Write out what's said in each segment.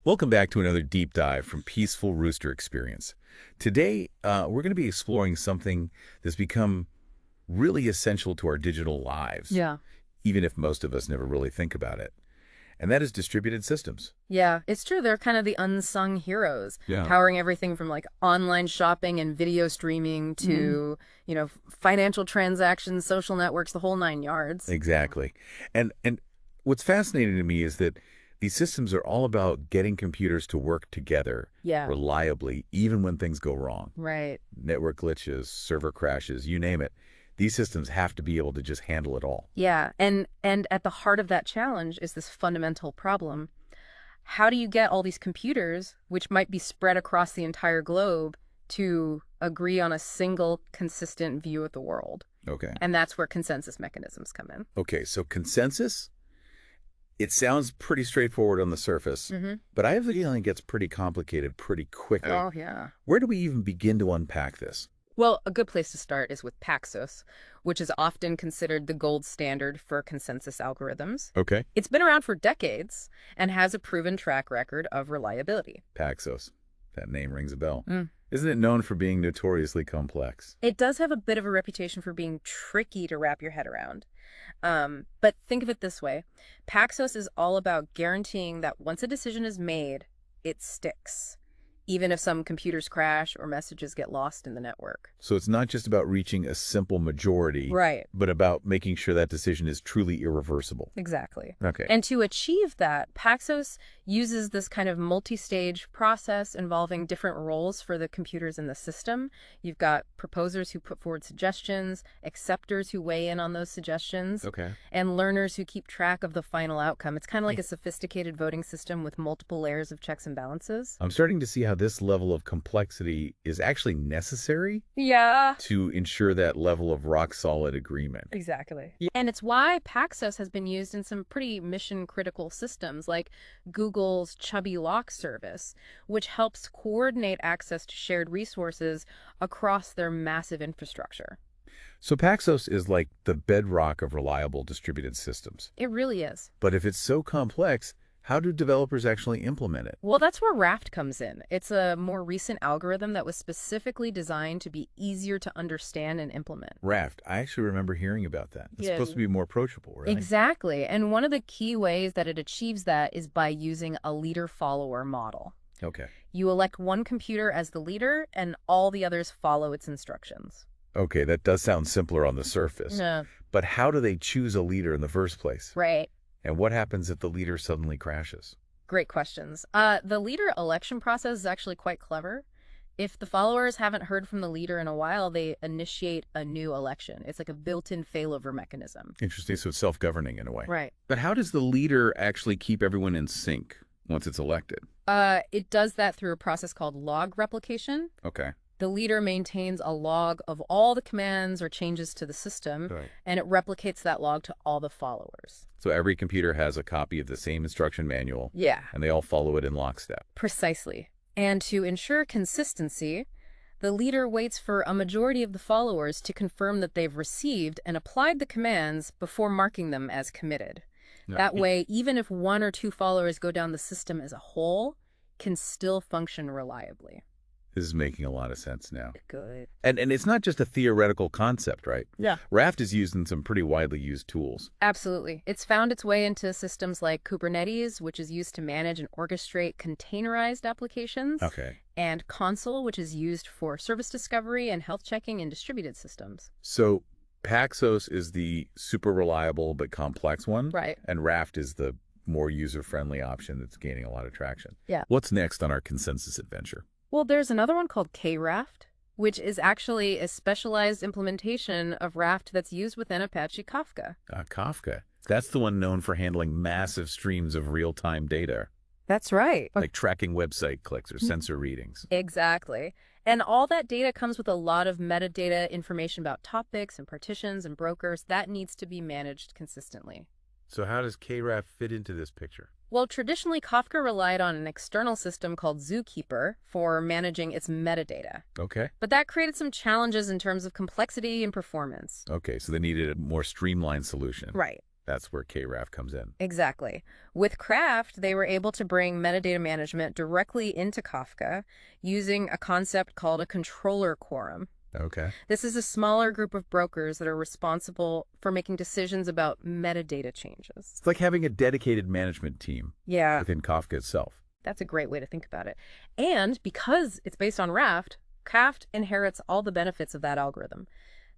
Welcome back to another deep dive from Peaceful Rooster Experience. Today, we're going to be exploring something that's become really essential to our digital lives, Yeah. even if most of us never really think about it. And that is distributed systems. Yeah, it's true. They're kind of the unsung heroes, Yeah. powering everything from like online shopping and video streaming to, financial transactions, social networks, the whole nine yards. Exactly. And what's fascinating to me is that these systems are all about getting computers to work together Yeah, reliably, even when things go wrong. right. Network glitches, server crashes, you name it. These systems have to be able to just handle it all. Yeah, and at the heart of that challenge is this fundamental problem. How do you get all these computers, which might be spread across the entire globe, to agree on a single consistent view of the world? Okay. And that's where consensus mechanisms come in. Okay, so consensus, it sounds pretty straightforward on the surface, Mm-hmm. but I have the feeling it gets pretty complicated pretty quickly. Oh, yeah. Where do we even begin to unpack this? Well, a good place to start is with Paxos, which is often considered the gold standard for consensus algorithms. Okay. It's been around for decades and has a proven track record of reliability. Paxos. That name rings a bell. Mm. Isn't it known for being notoriously complex? It does have a bit of a reputation for being tricky to wrap your head around. But think of it this way. Paxos is all about guaranteeing that once a decision is made, it sticks, even if some computers crash or messages get lost in the network. So it's not just about reaching a simple majority, Right. but about making sure that decision is truly irreversible. Exactly. Okay. And to achieve that, Paxos uses this kind of multi-stage process involving different roles for the computers in the system. You've got proposers who put forward suggestions, acceptors who weigh in on those suggestions, Okay. and learners who keep track of the final outcome. It's kind of like a sophisticated voting system with multiple layers of checks and balances. I'm starting to see how this level of complexity is actually necessary Yeah. to ensure that level of rock-solid agreement. Exactly. And it's why Paxos has been used in some pretty mission-critical systems like Google's Chubby Lock service, which helps coordinate access to shared resources across their massive infrastructure. So Paxos is like the bedrock of reliable distributed systems. It really is. But if it's so complex, how do developers actually implement it? Well, that's where Raft comes in. It's a more recent algorithm that was specifically designed to be easier to understand and implement. Raft, I actually remember hearing about that. It's Yeah. supposed to be more approachable, right? Exactly. And one of the key ways that it achieves that is by using a leader-follower model. Okay. You elect one computer as the leader, and all the others follow its instructions. Okay, that does sound simpler on the surface. Yeah. But how do they choose a leader in the first place? Right. And what happens if the leader suddenly crashes? Great questions. The leader election process is actually quite clever. If the followers haven't heard from the leader in a while, they initiate a new election. It's like a built-in failover mechanism. Interesting, so it's self-governing in a way. Right. But how does the leader actually keep everyone in sync once it's elected? It does that through a process called log replication. Okay. The leader maintains a log of all the commands or changes to the system, Right. and it replicates that log to all the followers. So every computer has a copy of the same instruction manual, Yeah, and they all follow it in lockstep. precisely. And to ensure consistency, the leader waits for a majority of the followers to confirm that they've received and applied the commands before marking them as committed. Yeah. That way, even if one or two followers go down the system as a whole, can still function reliably. This is making a lot of sense now. Good. And it's not just a theoretical concept, right? Yeah. Raft is used in some pretty widely used tools. Absolutely. It's found its way into systems like Kubernetes, which is used to manage and orchestrate containerized applications, Okay. and Consul, which is used for service discovery and health checking in distributed systems. So Paxos is the super reliable but complex one. Right. And Raft is the more user-friendly option that's gaining a lot of traction. Yeah. What's next on our consensus adventure? Well, there's another one called KRaft, which is actually a specialized implementation of Raft that's used within Apache Kafka. Kafka. That's the one known for handling massive streams of real-time data, That's right. like tracking website clicks or sensor readings. Exactly. And all that data comes with a lot of metadata information about topics and partitions and brokers that needs to be managed consistently. So how does KRaft fit into this picture? Well, traditionally, Kafka relied on an external system called Zookeeper for managing its metadata. Okay. But that created some challenges in terms of complexity and performance. Okay, so they needed a more streamlined solution. Right. That's where KRAF comes in. Exactly. With Craft, they were able to bring metadata management directly into Kafka using a concept called a controller quorum. Okay. This is a smaller group of brokers that are responsible for making decisions about metadata changes. It's like having a dedicated management team Yeah, within Kafka itself. that's a great way to think about it. And because it's based on Raft, Craft inherits all the benefits of that algorithm.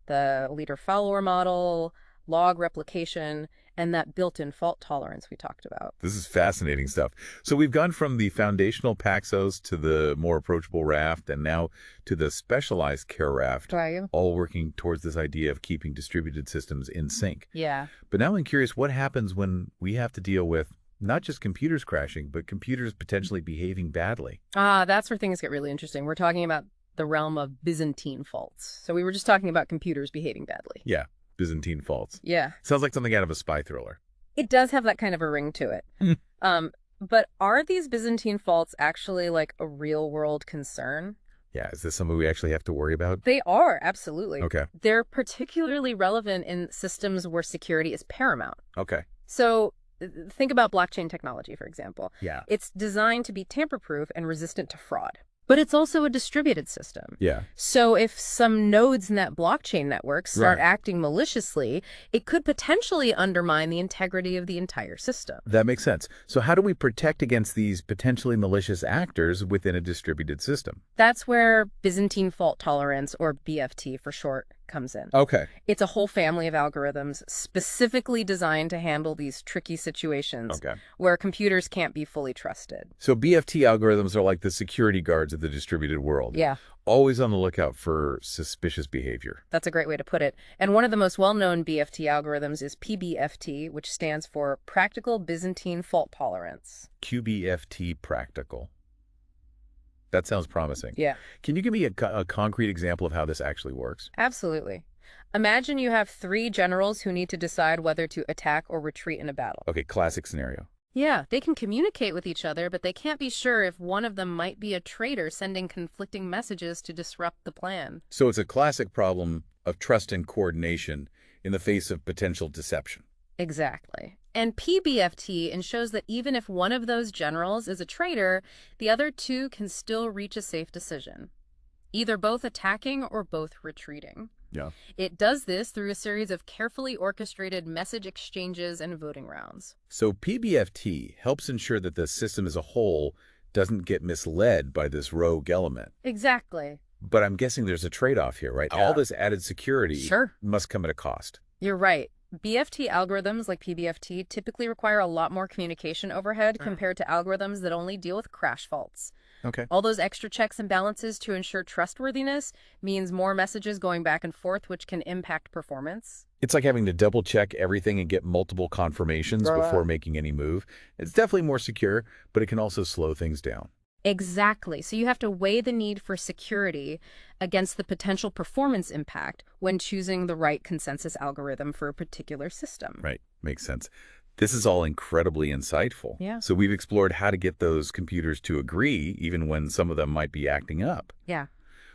The leader-follower model, log replication, and that built-in fault tolerance we talked about. This is fascinating stuff. So we've gone from the foundational Paxos to the more approachable Raft and now to the specialized KRAFT, Right. all working towards this idea of keeping distributed systems in sync. Yeah. But now I'm curious, what happens when we have to deal with not just computers crashing, but computers potentially behaving badly? That's where things get really interesting. We're talking about the realm of Byzantine faults. So we were just talking about computers behaving badly. Yeah, Byzantine faults. Yeah. Sounds like something out of a spy thriller. It does have that kind of a ring to it. But are these Byzantine faults actually like a real world concern? Yeah, is this something we actually have to worry about? They are, absolutely. Okay. They're particularly relevant in systems where security is paramount. Okay. So think about blockchain technology, for example. Yeah. It's designed to be tamper-proof and resistant to fraud. But it's also a distributed system. Yeah. So if some nodes in that blockchain network start Right. acting maliciously, it could potentially undermine the integrity of the entire system. That makes sense. So how do we protect against these potentially malicious actors within a distributed system? That's where Byzantine fault tolerance, or BFT for short, comes in. Okay. It's a whole family of algorithms specifically designed to handle these tricky situations Okay. where computers can't be fully trusted. So BFT algorithms are like the security guards of the distributed world. Yeah, Always on the lookout for suspicious behavior. that's a great way to put it. And one of the most well-known BFT algorithms is PBFT, which stands for Practical Byzantine Fault Tolerance. QBFT practical. That sounds promising. Yeah, Can you give me a concrete example of how this actually works? absolutely. Imagine you have 3 generals who need to decide whether to attack or retreat in a battle. Okay, classic scenario. Yeah, they can communicate with each other, but they can't be sure if one of them might be a traitor sending conflicting messages to disrupt the plan. So it's a classic problem of trust and coordination in the face of potential deception. Exactly. And PBFT ensures that even if one of those generals is a traitor, the other 2 can still reach a safe decision, either both attacking or both retreating. Yeah. It does this through a series of carefully orchestrated message exchanges and voting rounds. So PBFT helps ensure that the system as a whole doesn't get misled by this rogue element. Exactly. But I'm guessing there's a trade-off here, right? Yeah. All this added security Sure. must come at a cost. You're right. BFT algorithms like PBFT typically require a lot more communication overhead compared to algorithms that only deal with crash faults. Okay. All those extra checks and balances to ensure trustworthiness means more messages going back and forth, which can impact performance. It's like having to double-check everything and get multiple confirmations Right. before making any move. It's definitely more secure, but it can also slow things down. Exactly. So you have to weigh the need for security against the potential performance impact when choosing the right consensus algorithm for a particular system. Right. Makes sense. This is all incredibly insightful. Yeah. So we've explored how to get those computers to agree, even when some of them might be acting up. Yeah.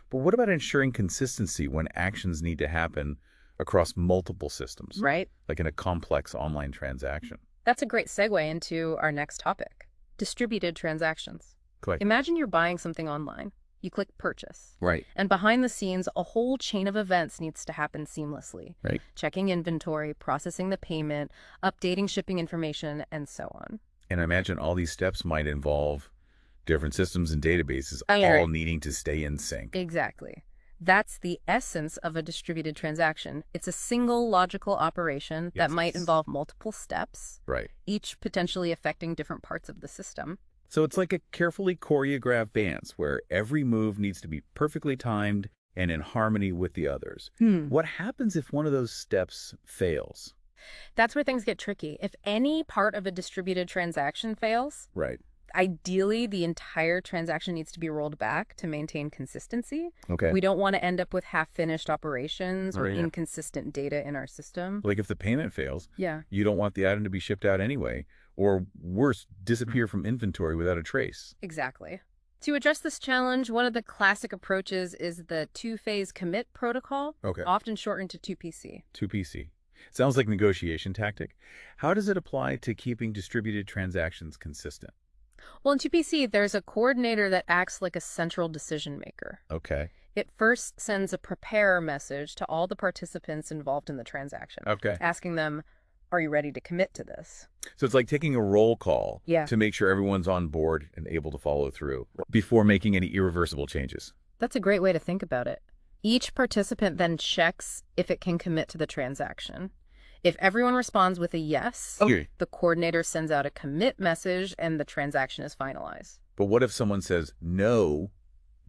But what about ensuring consistency when actions need to happen across multiple systems, Right? like in a complex online transaction? That's a great segue into our next topic, distributed transactions. Click. Imagine you're buying something online. You click purchase. Right. And behind the scenes, a whole chain of events needs to happen seamlessly. Right. Checking inventory, processing the payment, updating shipping information, and so on. And I imagine all these steps might involve different systems and databases, Oh, yeah, all right. needing to stay in sync. Exactly. That's the essence of a distributed transaction. It's a single logical operation that might Yes. involve multiple steps, Right. each potentially affecting different parts of the system. So it's like a carefully choreographed dance where every move needs to be perfectly timed and in harmony with the others. What happens if one of those steps fails? That's where things get tricky. If any part of a distributed transaction fails, Right. ideally the entire transaction needs to be rolled back to maintain consistency. Okay. We don't want to end up with half-finished operations or Right, yeah. inconsistent data in our system. Like if the payment fails, Yeah. you don't want the item to be shipped out anyway, or worse, disappear from inventory without a trace. Exactly. To address this challenge, one of the classic approaches is the two-phase commit protocol, Okay. often shortened to 2PC. 2PC. Sounds like negotiation tactic. How does it apply to keeping distributed transactions consistent? Well, in 2PC, there's a coordinator that acts like a central decision maker. Okay. It first sends a prepare message to all the participants involved in the transaction, Okay. asking them, are you ready to commit to this? So it's like taking a roll call Yeah. to make sure everyone's on board and able to follow through before making any irreversible changes. That's a great way to think about it. Each participant then checks if it can commit to the transaction. If everyone responds with a yes, Okay. the coordinator sends out a commit message and the transaction is finalized. But what if someone says no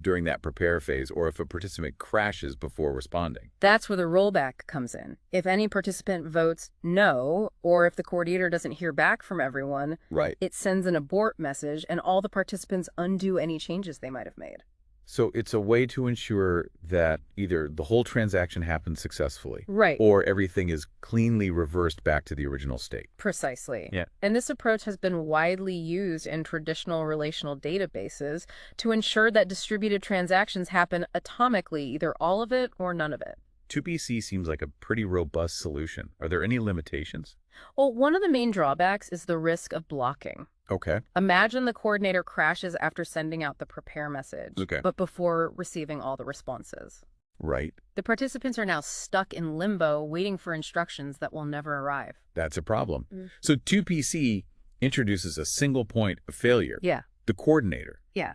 during that prepare phase, or if a participant crashes before responding? That's where the rollback comes in. If any participant votes no, or if the coordinator doesn't hear back from everyone, Right. it sends an abort message and all the participants undo any changes they might have made. So it's a way to ensure that either the whole transaction happens successfully, Right. or everything is cleanly reversed back to the original state. Precisely. Yeah. And this approach has been widely used in traditional relational databases to ensure that distributed transactions happen atomically, either all of it or none of it. 2PC seems like a pretty robust solution. Are there any limitations? Well, one of the main drawbacks is the risk of blocking. Okay. Imagine the coordinator crashes after sending out the prepare message, Okay. but before receiving all the responses. Right. The participants are now stuck in limbo, waiting for instructions that will never arrive. That's a problem. So 2PC introduces a single point of failure, Yeah. the coordinator. Yeah.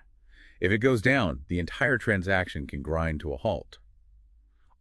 If it goes down, the entire transaction can grind to a halt.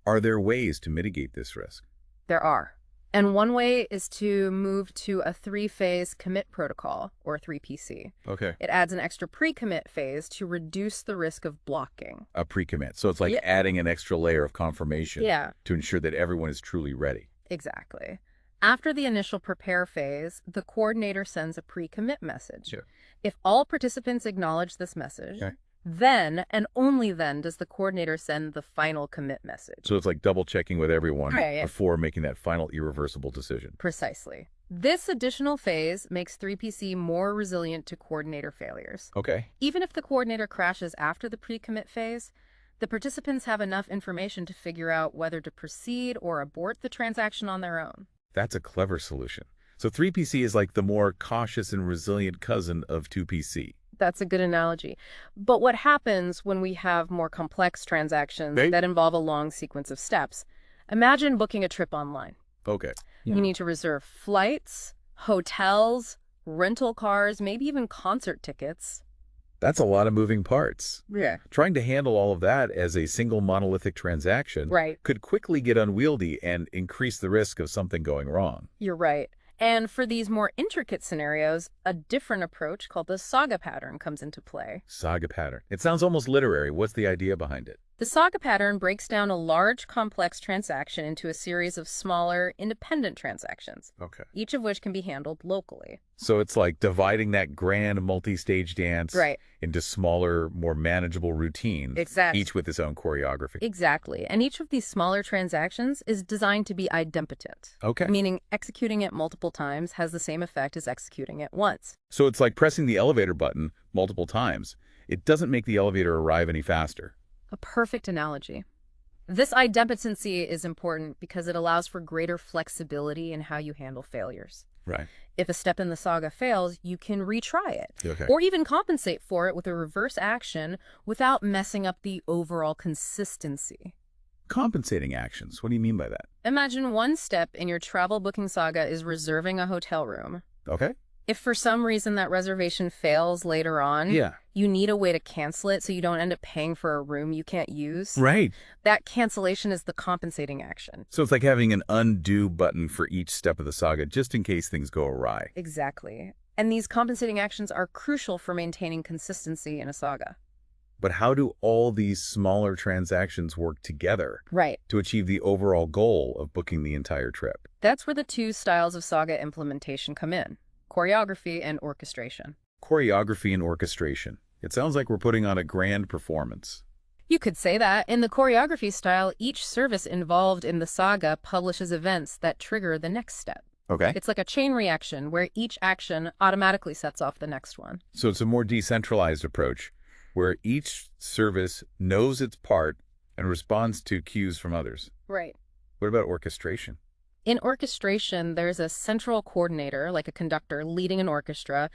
Are there ways to mitigate this risk? There are. And one way is to move to a 3-phase commit protocol, or 3PC. Okay. It adds an extra pre-commit phase to reduce the risk of blocking. A pre-commit. So it's like Yeah. adding an extra layer of confirmation Yeah, to ensure that everyone is truly ready. exactly. After the initial prepare phase, the coordinator sends a pre-commit message. Sure. If all participants acknowledge this message, Okay. then and only then does the coordinator send the final commit message. So it's like double checking with everyone Right. before making that final irreversible decision. Precisely. This additional phase makes 3PC more resilient to coordinator failures. Okay. Even if the coordinator crashes after the pre-commit phase, the participants have enough information to figure out whether to proceed or abort the transaction on their own. That's a clever solution. So 3PC is like the more cautious and resilient cousin of 2PC. That's a good analogy. But what happens when we have more complex transactions that involve a long sequence of steps? Imagine booking a trip online. Okay. You need to reserve flights, hotels, rental cars, maybe even concert tickets. That's a lot of moving parts. Yeah. Trying to handle all of that as a single monolithic transaction Right. could quickly get unwieldy and increase the risk of something going wrong. You're right. And for these more intricate scenarios, a different approach called the saga pattern comes into play. Saga pattern. It sounds almost literary. What's the idea behind it? The saga pattern breaks down a large, complex transaction into a series of smaller, independent transactions, Okay. each of which can be handled locally. So it's like dividing that grand multi-stage dance Right. into smaller, more manageable routines, Exactly. each with its own choreography. Exactly. And each of these smaller transactions is designed to be idempotent, Okay. meaning executing it multiple times has the same effect as executing it once. So it's like pressing the elevator button multiple times. It doesn't make the elevator arrive any faster. A perfect analogy. This idempotency is important because it allows for greater flexibility in how you handle failures. Right. If a step in the saga fails, you can retry it, Okay. or even compensate for it with a reverse action without messing up the overall consistency. Compensating actions. What do you mean by that? Imagine one step in your travel booking saga is reserving a hotel room. Okay. If for some reason that reservation fails later on, Yeah. you need a way to cancel it so you don't end up paying for a room you can't use. Right. That cancellation is the compensating action. So it's like having an undo button for each step of the saga, just in case things go awry. Exactly. And these compensating actions are crucial for maintaining consistency in a saga. But how do all these smaller transactions work together Right. to achieve the overall goal of booking the entire trip? That's where the two styles of saga implementation come in: choreography and orchestration. Choreography and orchestration. It sounds like we're putting on a grand performance. You could say that. In the choreography style, each service involved in the saga publishes events that trigger the next step. Okay. It's like a chain reaction where each action automatically sets off the next one. So it's a more decentralized approach where each service knows its part and responds to cues from others. Right. What about orchestration? In orchestration, there's a central coordinator, like a conductor, leading an orchestra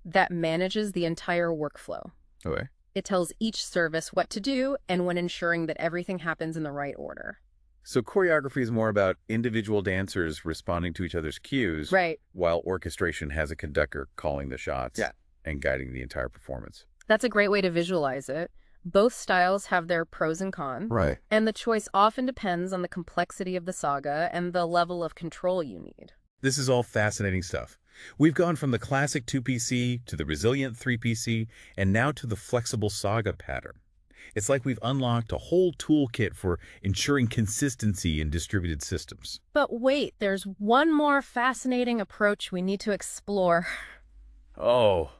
that manages the entire workflow. Okay. It tells each service what to do and when ensuring that everything happens in the right order. So choreography is more about individual dancers responding to each other's cues, Right. while orchestration has a conductor calling the shots Yeah. and guiding the entire performance. That's a great way to visualize it. Both styles have their pros and cons, Right. and the choice often depends on the complexity of the saga and the level of control you need. This is all fascinating stuff. We've gone from the classic 2PC to the resilient 3PC and now to the flexible saga pattern. It's like we've unlocked a whole toolkit for ensuring consistency in distributed systems. But wait, there's one more fascinating approach we need to explore. Oh,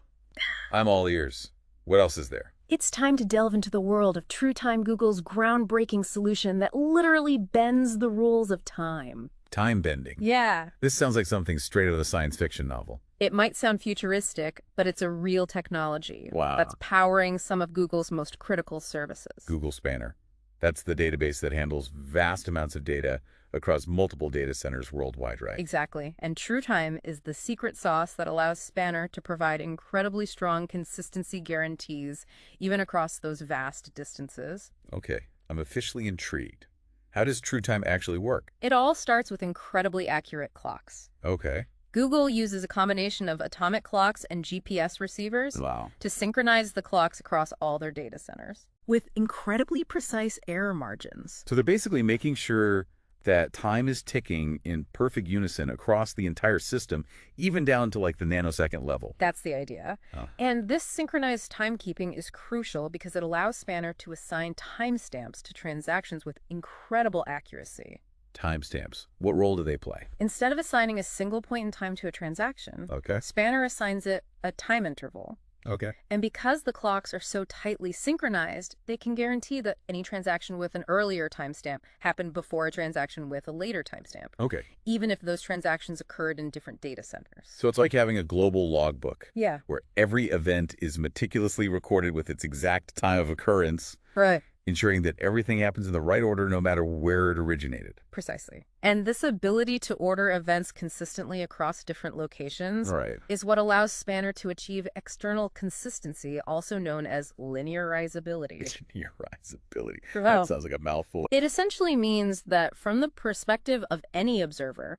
I'm all ears. What else is there? It's time to delve into the world of TrueTime, Google's groundbreaking solution that literally bends the rules of time. Time bending. Yeah. This sounds like something straight out of a science fiction novel. It might sound futuristic, but it's a real technology. Wow. That's powering some of Google's most critical services. Google Spanner. That's the database that handles vast amounts of data across multiple data centers worldwide, right? Exactly. And TrueTime is the secret sauce that allows Spanner to provide incredibly strong consistency guarantees, even across those vast distances. Okay, I'm officially intrigued. How does TrueTime actually work? It all starts with incredibly accurate clocks. Okay. Google uses a combination of atomic clocks and GPS receivers Wow. to synchronize the clocks across all their data centers, with incredibly precise error margins. So they're basically making sure that time is ticking in perfect unison across the entire system, even down to like the nanosecond level. That's the idea. Oh. And this synchronized timekeeping is crucial because it allows Spanner to assign timestamps to transactions with incredible accuracy. Timestamps. What role do they play? Instead of assigning a single point in time to a transaction, Okay. Spanner assigns it a time interval. Okay. And because the clocks are so tightly synchronized, they can guarantee that any transaction with an earlier timestamp happened before a transaction with a later timestamp, Okay. even if those transactions occurred in different data centers. So it's like having a global logbook Yeah. where every event is meticulously recorded with its exact time of occurrence, Right. ensuring that everything happens in the right order no matter where it originated. Precisely. And this ability to order events consistently across different locations Right. is what allows Spanner to achieve external consistency, also known as linearizability. Linearizability. Wow. That sounds like a mouthful. It essentially means that from the perspective of any observer,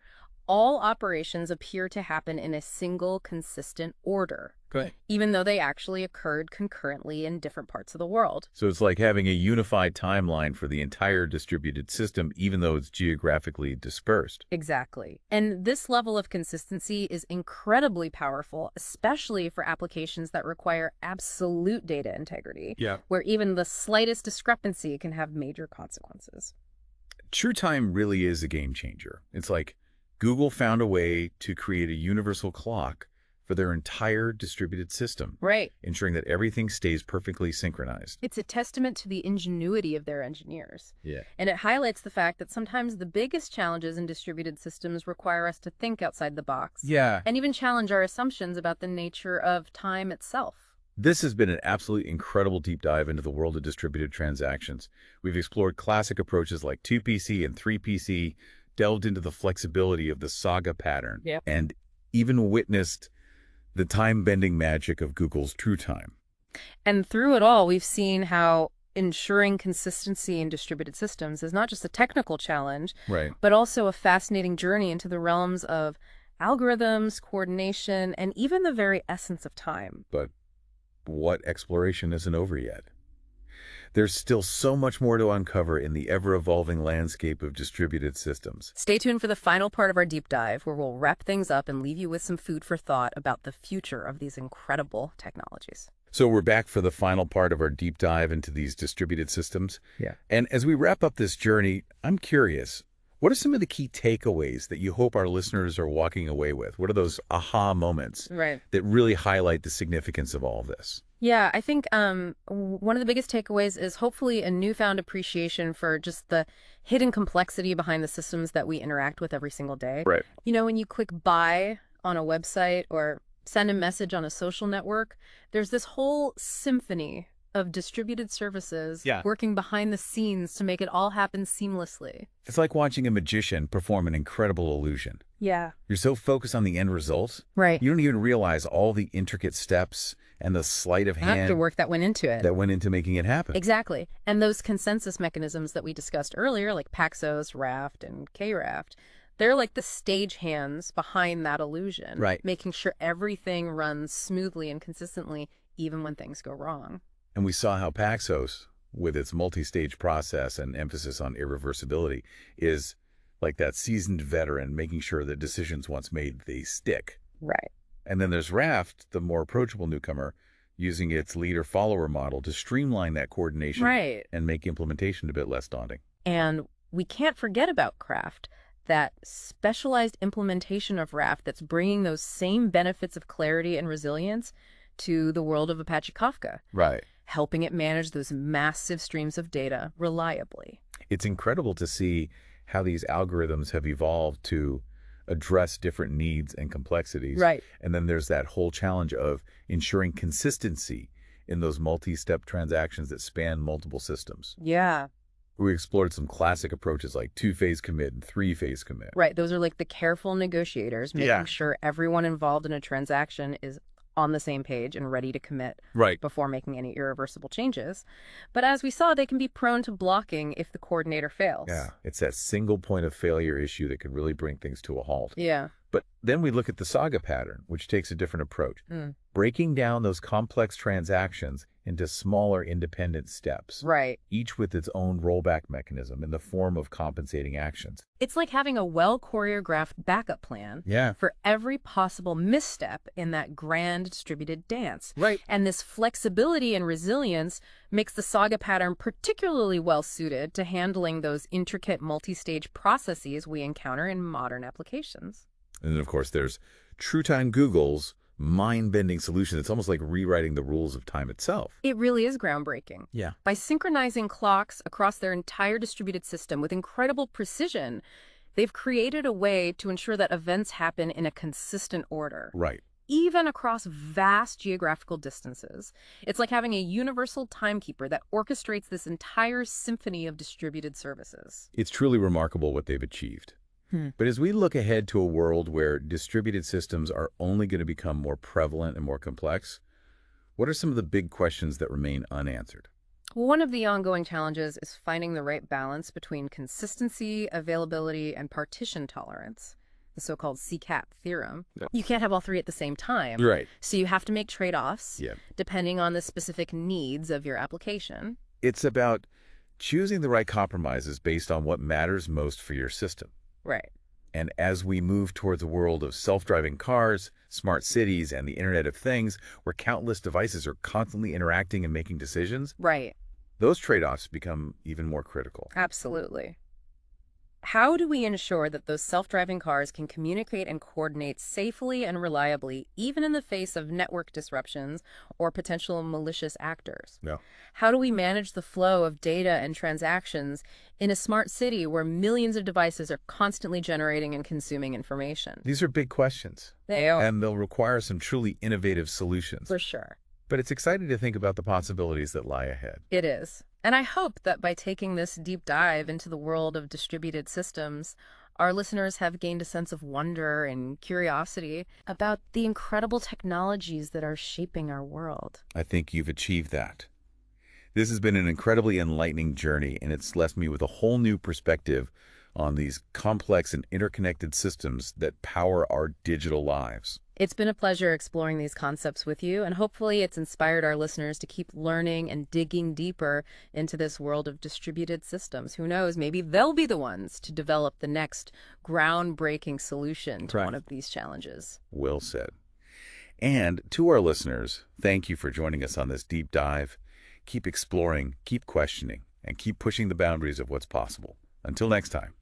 all operations appear to happen in a single consistent order, Great. even though they actually occurred concurrently in different parts of the world. So it's like having a unified timeline for the entire distributed system, even though it's geographically dispersed. Exactly. And this level of consistency is incredibly powerful, especially for applications that require absolute data integrity, Yeah. where even the slightest discrepancy can have major consequences. TrueTime really is a game changer. It's like Google found a way to create a universal clock for their entire distributed system, Right. ensuring that everything stays perfectly synchronized. It's a testament to the ingenuity of their engineers. Yeah. And it highlights the fact that sometimes the biggest challenges in distributed systems require us to think outside the box. Yeah. And even challenge our assumptions about the nature of time itself. This has been an absolutely incredible deep dive into the world of distributed transactions. We've explored classic approaches like 2PC and 3PC, delved into the flexibility of the saga pattern, Yep. and even witnessed the time-bending magic of Google's TrueTime. And through it all, we've seen how ensuring consistency in distributed systems is not just a technical challenge, Right. but also a fascinating journey into the realms of algorithms, coordination, and even the very essence of time. But what exploration isn't over yet? There's still so much more to uncover in the ever-evolving landscape of distributed systems. Stay tuned for the final part of our deep dive, where we'll wrap things up and leave you with some food for thought about the future of these incredible technologies. So we're back for the final part of our deep dive into these distributed systems. Yeah. And as we wrap up this journey, I'm curious, what are some of the key takeaways that you hope our listeners are walking away with? What are those aha moments Right. that really highlight the significance of all of this? Yeah, I think one of the biggest takeaways is hopefully a newfound appreciation for just the hidden complexity behind the systems that we interact with every single day. Right. You know, when you click buy on a website or send a message on a social network, there's this whole symphony of distributed services Yeah. working behind the scenes to make it all happen seamlessly. It's like watching a magician perform an incredible illusion. Yeah. You're so focused on the end result, Right. you don't even realize all the intricate steps and the sleight of hand After work that went into it. that went into making it happen. Exactly. And those consensus mechanisms that we discussed earlier, like Paxos, Raft, and K-Raft, they're like the stagehands behind that illusion. Right. Making sure everything runs smoothly and consistently, even when things go wrong. And we saw how Paxos, with its multi-stage process and emphasis on irreversibility, is like that seasoned veteran making sure that decisions once made, they stick. Right. And then there's Raft, the more approachable newcomer, using its leader-follower model to streamline that coordination Right. and make implementation a bit less daunting. And we can't forget about Craft, that specialized implementation of Raft that's bringing those same benefits of clarity and resilience to the world of Apache Kafka, Right. helping it manage those massive streams of data reliably. It's incredible to see how these algorithms have evolved to address different needs and complexities. Right. And then there's that whole challenge of ensuring consistency in those multi-step transactions that span multiple systems. Yeah. We explored some classic approaches like two-phase commit and three-phase commit. Right. Those are like the careful negotiators, making Yeah. sure everyone involved in a transaction is on the same page and ready to commit Right. before making any irreversible changes. But as we saw, they can be prone to blocking if the coordinator fails. Yeah. It's that single point of failure issue that could really bring things to a halt. Yeah. But then we look at the Saga pattern, which takes a different approach, breaking down those complex transactions into smaller independent steps, Right. each with its own rollback mechanism in the form of compensating actions. It's like having a well-choreographed backup plan Yeah. for every possible misstep in that grand distributed dance. Right. And this flexibility and resilience makes the Saga pattern particularly well-suited to handling those intricate multi-stage processes we encounter in modern applications. And then, of course, there's TrueTime Google's mind-bending solution. It's almost like rewriting the rules of time itself. It really is groundbreaking. Yeah. By synchronizing clocks across their entire distributed system with incredible precision, they've created a way to ensure that events happen in a consistent order, Right. even across vast geographical distances. It's like having a universal timekeeper that orchestrates this entire symphony of distributed services. It's truly remarkable what they've achieved. But as we look ahead to a world where distributed systems are only going to become more prevalent and more complex, what are some of the big questions that remain unanswered? One of the ongoing challenges is finding the right balance between consistency, availability, and partition tolerance, the so-called CCAP theorem. Yep. You can't have all three at the same time. Right. So you have to make trade-offs Yeah. depending on the specific needs of your application. It's about choosing the right compromises based on what matters most for your system. Right. And as we move towards a world of self-driving cars, smart cities, and the Internet of Things, where countless devices are constantly interacting and making decisions, Right. those trade-offs become even more critical. Absolutely. How do we ensure that those self-driving cars can communicate and coordinate safely and reliably, even in the face of network disruptions or potential malicious actors? No. How do we manage the flow of data and transactions in a smart city where millions of devices are constantly generating and consuming information? These are big questions, They are, and they'll require some truly innovative solutions. for sure. But it's exciting to think about the possibilities that lie ahead. It is. And I hope that by taking this deep dive into the world of distributed systems, our listeners have gained a sense of wonder and curiosity about the incredible technologies that are shaping our world. I think you've achieved that. This has been an incredibly enlightening journey, and it's left me with a whole new perspective on these complex and interconnected systems that power our digital lives. It's been a pleasure exploring these concepts with you, and hopefully it's inspired our listeners to keep learning and digging deeper into this world of distributed systems. Who knows, maybe they'll be the ones to develop the next groundbreaking solution to Right. one of these challenges. Well said. And to our listeners, thank you for joining us on this deep dive. Keep exploring, keep questioning, and keep pushing the boundaries of what's possible. Until next time.